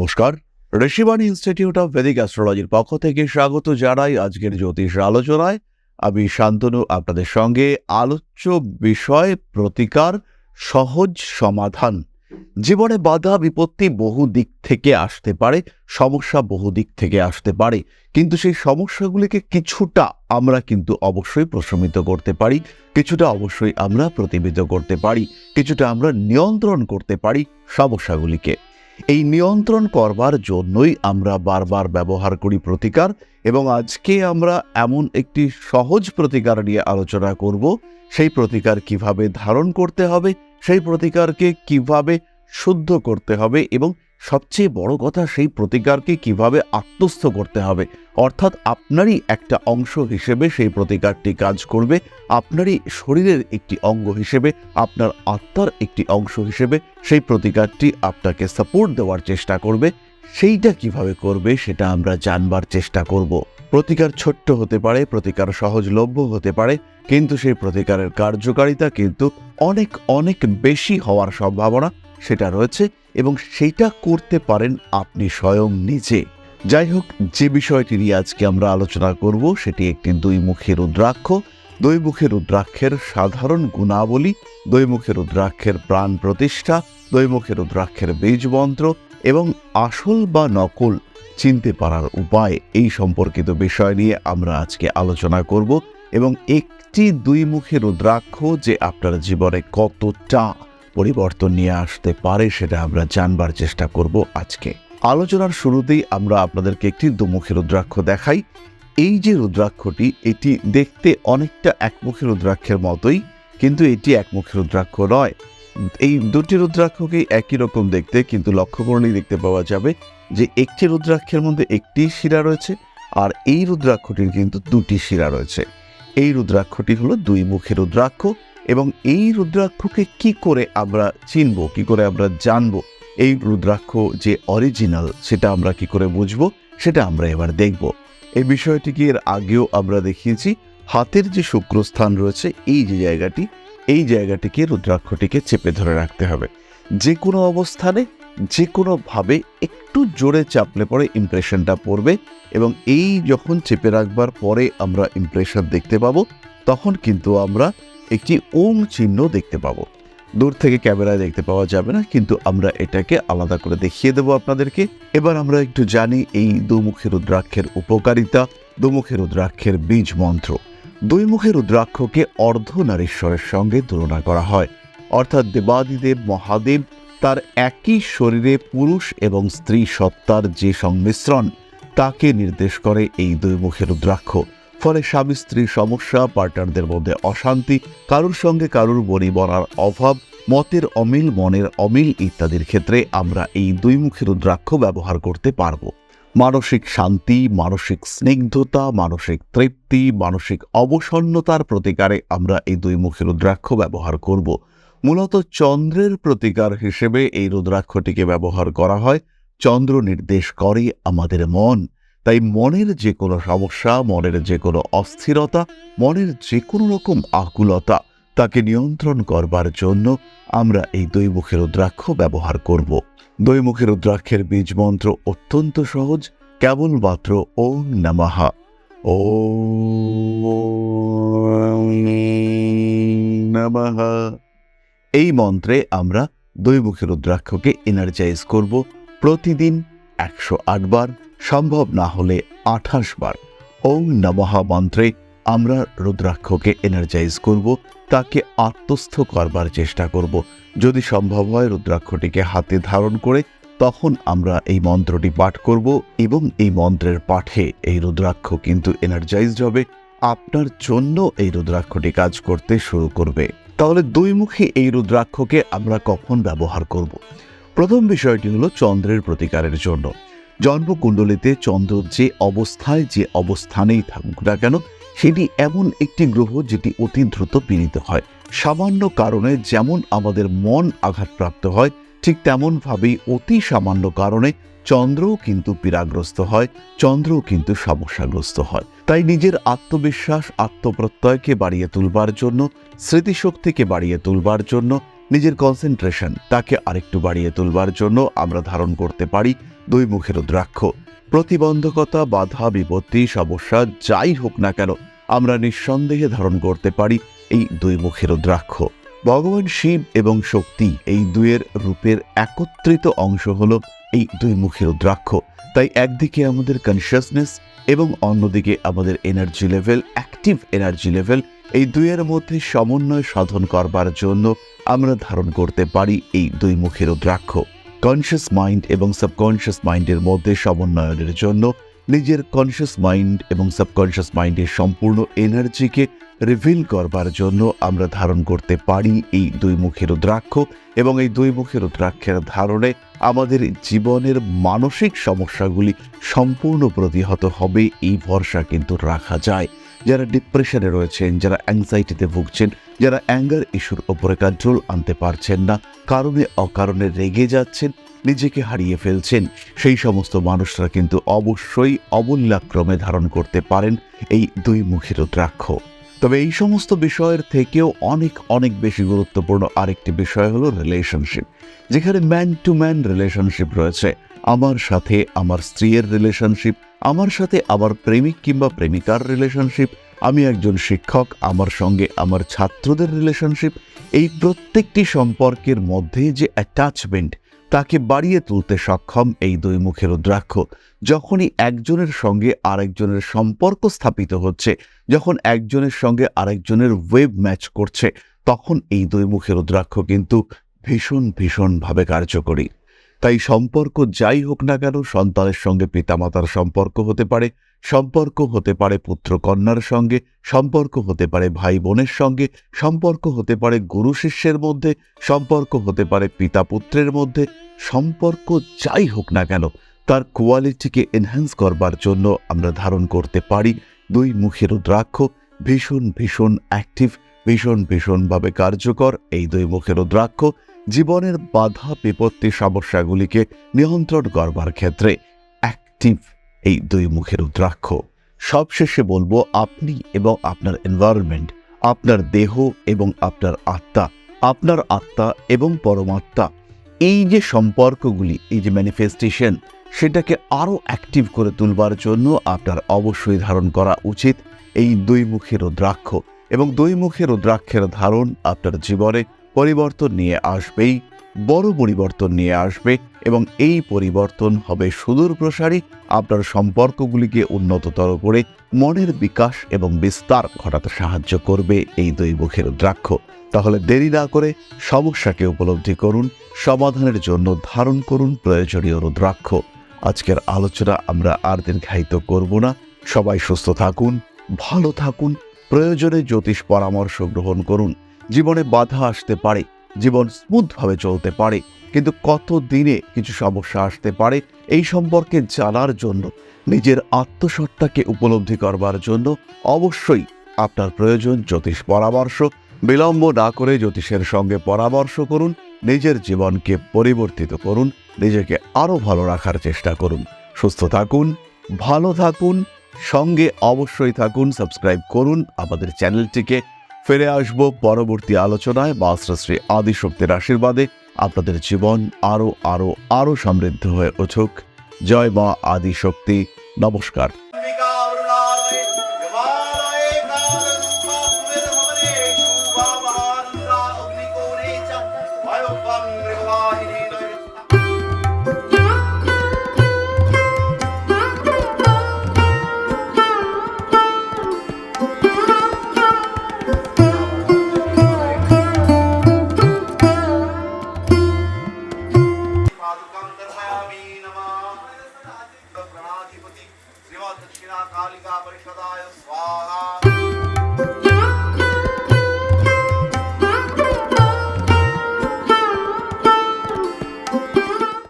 নমস্কার, Rishibani institute of Vedic অ্যাস্ট্রোলজির পক্ষ থেকে স্বাগত জানাই আজকের জ্যোতিষ আলোচনায়। আমি শান্তনু আপনাদের সঙ্গে। আলোচ্য বিষয় প্রতিকার, সহজ সমাধান। জীবনে বাধা বিপত্তি বহু দিক থেকে আসতে পারে, সমস্যা বহু দিক থেকে আসতে পারে, কিন্তু সেই সমস্যাগুলিকে কিছুটা আমরা কিন্তু অবশ্যই প্রশমিত করতে পারি, কিছুটা অবশ্যই আমরা প্রতিবিত করতে পারি, কিছুটা আমরা নিয়ন্ত্রণ করতে পারি সমস্যাগুলিকে। এই নিয়ন্ত্রণ করবার জন্যই আমরা বারবার ব্যবহার করি প্রতিকার, এবং আজকে আমরা এমন একটি সহজ প্রতিকার নিয়ে আলোচনা করব। সেই প্রতিকার কিভাবে ধারণ করতে হবে, সেই প্রতিকারকে কিভাবে শুদ্ধ করতে হবে, এবং সবচেয়ে বড় কথা সেই প্রতিকারকে কিভাবে আত্মস্থ করতে হবে। অর্থাৎ আপনারই একটা অংশ হিসেবে সেই প্রতিকারটি কাজ করবে, আপনারই শরীরের একটি অঙ্গ হিসেবে, আপনার আত্মার একটি অংশ হিসেবে সেই প্রতিকারটি আপনাকে সাপোর্ট দেওয়ার চেষ্টা করবে। সেইটা কিভাবে করবে সেটা আমরা জানবার চেষ্টা করব। প্রতিকার ছোট্ট হতে পারে, প্রতিকার সহজলভ্য হতে পারে, কিন্তু সেই প্রতিকারের কার্যকারিতা কিন্তু অনেক অনেক বেশি হওয়ার সম্ভাবনা সেটা রয়েছে, এবং সেইটা করতে পারেন আপনি স্বয়ং নিজে। যাই হোক, যে বিষয়টি নিয়ে আজকে আমরা আলোচনা করব সেটি একটি দুইমুখী রুদ্রাক্ষ। দুইমুখী রুদ্রাক্ষের সাধারণ গুণাবলী, দুইমুখী রুদ্রাক্ষের প্রাণ প্রতিষ্ঠা, দুইমুখী রুদ্রাক্ষের বীজ মন্ত্র এবং আসল বা নকল চিনতে পারার উপায়, এই সম্পর্কিত বিষয় নিয়ে আমরা আজকে আলোচনা করব। এবং একটি দুইমুখী রুদ্রাক্ষ যে আপনার জীবনে কতটা পরিবর্তন নিয়ে আসতে পারে সেটা আমরা জানবার চেষ্টা করব আজকে। আলোচনার শুরুতেই আমরা আপনাদেরকে একটি দুমুখী রুদ্রাক্ষ দেখাই। এই যে রুদ্রাক্ষটি, এটি দেখতে অনেকটা একমুখী রুদ্রাক্ষের মতোই, কিন্তু এটি একমুখী রুদ্রাক্ষ নয়। এই দুটি রুদ্রাক্ষকেই একই রকম দেখতে, কিন্তু লক্ষ্য করলেই দেখতে পাওয়া যাবে যে একটি রুদ্রাক্ষের মধ্যে একটি শিরা রয়েছে, আর এই রুদ্রাক্ষটির কিন্তু দুটি শিরা রয়েছে। এই রুদ্রাক্ষটি হলো দুইমুখী রুদ্রাক্ষ, এবং এই রুদ্রাক্ষকে কি করে আমরা চিনব, কি করে আমরা জানব এই রুদ্রাক্ষ যে অরিজিনাল, সেটা আমরা কি করে বুঝবো সেটা আমরা এবার দেখব। এই বিষয়টিকে এর আগেও আমরা দেখিয়েছি। হাতের যে শুক্রস্থান রয়েছে, এই যে জায়গাটি, এই জায়গাটিকে রুদ্রাক্ষটিকে চেপে ধরে রাখতে হবে। যে কোনো অবস্থানে, যে কোনোভাবে একটু জোরে চাপলে পরে ইমপ্রেশনটা পড়বে, এবং এই যখন চেপে রাখবার পরে আমরা ইমপ্রেশন দেখতে পাবো, তখন কিন্তু আমরা একটি ওম চিহ্ন দেখতে পাবো। দূর থেকে ক্যামেরায় দেখতে পাওয়া যাবে না, কিন্তু আমরা এটাকে আলাদা করে দেখিয়ে দেবো আপনাদেরকে। এবার আমরা একটু জানি এই দুমুখী রুদ্রাক্ষের উপকারিতা, দুমুখী রুদ্রাক্ষের বীজ মন্ত্র। দুইমুখী রুদ্রাক্ষকে অর্ধনারীশ্বরের সঙ্গে তুলনা করা হয়, অর্থাৎ দেবাদিদেব মহাদেব তার একই শরীরে পুরুষ এবং স্ত্রী সত্তার যে সংমিশ্রণ, তাকে নির্দেশ করে এই দুইমুখী রুদ্রাক্ষ। ফলে স্বামী স্ত্রীর সমস্যা, পার্টনারদের মধ্যে অশান্তি, কারুর সঙ্গে কারুর বনিবনার অভাব, মতের অমিল, মনের অমিল ইত্যাদির ক্ষেত্রে আমরা এই দুইমুখী রুদ্রাক্ষ ব্যবহার করতে পারব। মানসিক শান্তি, মানসিক স্নিগ্ধতা, মানসিক তৃপ্তি, মানসিক অবসন্নতার প্রতিকারে আমরা এই দুইমুখী রুদ্রাক্ষ ব্যবহার করব। মূলত চন্দ্রের প্রতিকার হিসেবে এই রুদ্রাক্ষটিকে ব্যবহার করা হয়। চন্দ্র নির্দেশ করে আমাদের মন, তাই মনের যে কোনো সমস্যা, মনের যে কোনো অস্থিরতা, মনের যে কোনো রকম আকুলতা, তাকে নিয়ন্ত্রণ করবার জন্য আমরা এই দুইমুখী রুদ্রাক্ষ ব্যবহার করব। দুইমুখী রুদ্রাক্ষের বীজ মন্ত্র অত্যন্ত সহজ, কেবলমাত্র ওম নমঃ। ওম নমঃ এই মন্ত্রে আমরা দুইমুখী রুদ্রাক্ষকে এনার্জাইজ করব প্রতিদিন 108 বার, সম্ভব না হলে 28 বার। ওম নমঃ মন্ত্রে আমরা রুদ্রাক্ষকে এনার্জাইজ করব, তাকে আত্মস্থ করবার চেষ্টা করব। যদি সম্ভব হয় রুদ্রাক্ষটিকে হাতে ধারণ করে তখন আমরা এই মন্ত্রটি পাঠ করব, এবং এই মন্ত্রের পাঠে এই রুদ্রাক্ষ কিন্তু এনার্জাইজড হবে। আপনার জন্য এই রুদ্রাক্ষটি কাজ করতে শুরু করবে। তাহলে দুইমুখী এই রুদ্রাক্ষকে আমরা কখন ব্যবহার করব? প্রথম বিষয়টি হলো চন্দ্রের প্রতিকারের জন্য। জন্মকুণ্ডলিতে চন্দ্র যে অবস্থায়, যে অবস্থানেই থাকুক না কেন, সেটি এমন একটি গ্রহ যেটি অতি দ্রুত পীড়িত হয়। সামান্য কারণে যেমন আমাদের মন আঘাতপ্রাপ্ত হয়, ঠিক তেমনভাবেই অতি সামান্য কারণে চন্দ্রও কিন্তু পীড়াগ্রস্ত হয়, চন্দ্রও কিন্তু সমস্যাগ্রস্ত হয়। তাই নিজের আত্মবিশ্বাস, আত্মপ্রত্যয়কে বাড়িয়ে তুলবার জন্য, স্মৃতিশক্তিকে বাড়িয়ে তুলবার জন্য নিজের কনসেন্ট্রেশন তাকে আরেকটু বাড়িয়ে তুলবার জন্য আমরা ধারণ করতে পারি দুই মুখী রুদ্রাক্ষ। প্রতিবন্ধকতা, বাধা, বিপত্তি, সমস্যা যাই হোক না কেন আমরা নিঃসন্দেহে ধারণ করতে পারি এই দুই মুখী রুদ্রাক্ষ। ভগবান শিব এবং শক্তি এই দুইয়ের রূপের একত্রিত অংশ হল এই দুই মুখী রুদ্রাক্ষ। তাই একদিকে আমাদের কনসিয়াসনেস এবং অন্যদিকে আমাদের energy level, active energy level, এই দুইয়ের মধ্যে সমন্বয় সাধন করবার জন্য আমরা ধারণ করতে পারি এই দুই মুখী রুদ্রাক্ষ। কনসিয়াস মাইন্ড এবং সাবকনসিয়াস মাইন্ডের মধ্যে সমন্বয়নের জন্য নিজের কনসিয়াস মাইন্ড এবং সাবকনসিয়াস মাইন্ডের সম্পূর্ণ এনার্জিকে রিভিল করবার জন্য আমরা ধারণ করতে পারি এই দুই মুখী রুদ্রাক্ষ। এবং এই দুই মুখী রুদ্রাক্ষের ধারণে আমাদের জীবনের মানসিক সমস্যাগুলি সম্পূর্ণ প্রতিহত হবে এই ভরসা কিন্তু রাখা যায়। যারা ডিপ্রেশনে রয়েছেন, যারা অ্যাংজাইটিতে ভুগছেন, যারা অ্যাঙ্গার ইস্যুর ওপরে কন্ট্রোল আনতে পারছেন না, কারণে অকারণে রেগে যাচ্ছেন, নিজেকে হারিয়ে ফেলছেন, সেই সমস্ত মানুষরা কিন্তু অবশ্যই অমূল্যাক্রমে ধারণ করতে পারেন এই দুই মুখী রুদ্রাক্ষ। তবে এই সমস্ত বিষয়ের থেকেও অনেক অনেক বেশি গুরুত্বপূর্ণ আরেকটি বিষয় হলো রিলেশনশিপ, যেখানে ম্যান টু ম্যান রিলেশনশিপ রয়েছে। আমার সাথে আমার স্ত্রীর রিলেশনশিপ, আমার সাথে আমার প্রেমিক কিংবা প্রেমিকার রিলেশনশিপ, আমি একজন শিক্ষক, আমার সঙ্গে আমার ছাত্রদের রিলেশনশিপ, এই প্রত্যেকটি সম্পর্কের মধ্যে যে অ্যাটাচমেন্ট তাকে বাড়িয়ে তুলতে সক্ষম এই দুই মুখী রুদ্রাক্ষ। যখনই একজনের সঙ্গে আরেকজনের সম্পর্ক স্থাপিত হচ্ছে, যখন একজনের সঙ্গে আরেকজনের ওয়েব ম্যাচ করছে, তখন এই দুই মুখী রুদ্রাক্ষ কিন্তু ভীষণ ভীষণভাবে কার্যকরী। তাই সম্পর্ক যাই হোক না কেন, সন্তানের সঙ্গে পিতামাতার সম্পর্ক হতে পারে, সম্পর্ক হতে পারে পুত্র কন্যার সঙ্গে, সম্পর্ক হতে পারে ভাই বোনের সঙ্গে, সম্পর্ক হতে পারে গুরু শিষ্যের মধ্যে, সম্পর্ক হতে পারে পিতা পুত্রের মধ্যে, সম্পর্ক যাই হোক না কেন তার কোয়ালিটিকে এনহ্যান্স করবার জন্য আমরা ধারণ করতে পারি দুই মুখী রুদ্রাক্ষ। ভীষণ ভীষণ অ্যাক্টিভ, ভীষণ ভীষণভাবে কার্যকর এই দুই মুখী রুদ্রাক্ষ জীবনের বাধা, বিপত্তি, সমস্যাগুলিকে নিয়ন্ত্রণ করবার ক্ষেত্রে অ্যাক্টিভ এই দুই মুখী রুদ্রাক্ষ। সবশেষে বলবো, আপনি এবং আপনার এনভায়রনমেন্ট, আপনার দেহ এবং আপনার আত্মা এবং পরমাত্মা, এই যে সম্পর্কগুলি, এই যে ম্যানিফেস্টেশন, সেটাকে আরও অ্যাক্টিভ করে তুলবার জন্য আপনার অবশ্যই ধারণ করা উচিত এই দুই মুখী রুদ্রাক্ষ। এবং দুই মুখী রুদ্রাক্ষের ধারণ আপনার জীবনে পরিবর্তন নিয়ে আসবেই, বড় পরিবর্তন নিয়ে আসবে। এবং এই পরিবর্তন হবে সুদূর প্রসারী, আপনার সম্পর্কগুলিকে উন্নততর করে মনের বিকাশ এবং বিস্তার ঘটাতে সাহায্য করবে এই দুই মুখী রুদ্রাক্ষ। তাহলে দেরি না করে সমস্যাকে উপলব্ধি করুন, সমাধানের জন্য ধারণ করুন প্রয়োজনীয় রুদ্রাক্ষ। আজকের আলোচনা আমরা আর দীর্ঘায়িত করব না। সবাই সুস্থ থাকুন, ভালো থাকুন, প্রয়োজনে জ্যোতিষ পরামর্শ গ্রহণ করুন। জীবনে বাধা আসতে পারে, জীবন স্মুথভাবে চলতে পারে, কিন্তু কত দিনে কিছু সমস্যা আসতে পারে, এই সম্পর্কে জানার জন্য, নিজের আত্মসত্তাকে উপলব্ধি করবার জন্য অবশ্যই আপনার প্রয়োজন জ্যোতিষ পরামর্শ। বিলম্ব না করে জ্যোতিষের সঙ্গে পরামর্শ করুন, নিজের জীবনকে পরিবর্তিত করুন, নিজেকে আরও ভালো রাখার চেষ্টা করুন। সুস্থ থাকুন, ভালো থাকুন, সঙ্গে অবশ্যই থাকুন, সাবস্ক্রাইব করুন আমাদের চ্যানেলটিকে। ফিরে আসবো পরবর্তী আলোচনায়। মা শ্রী আদিশক্তির আশীর্বাদে আপনাদের জীবন আরো আরো আরো সমৃদ্ধ হয়ে উঠুক। জয় মা আদিশক্তি। নমস্কার। दक्षिणा कालिका परिषदाय स्वाहा।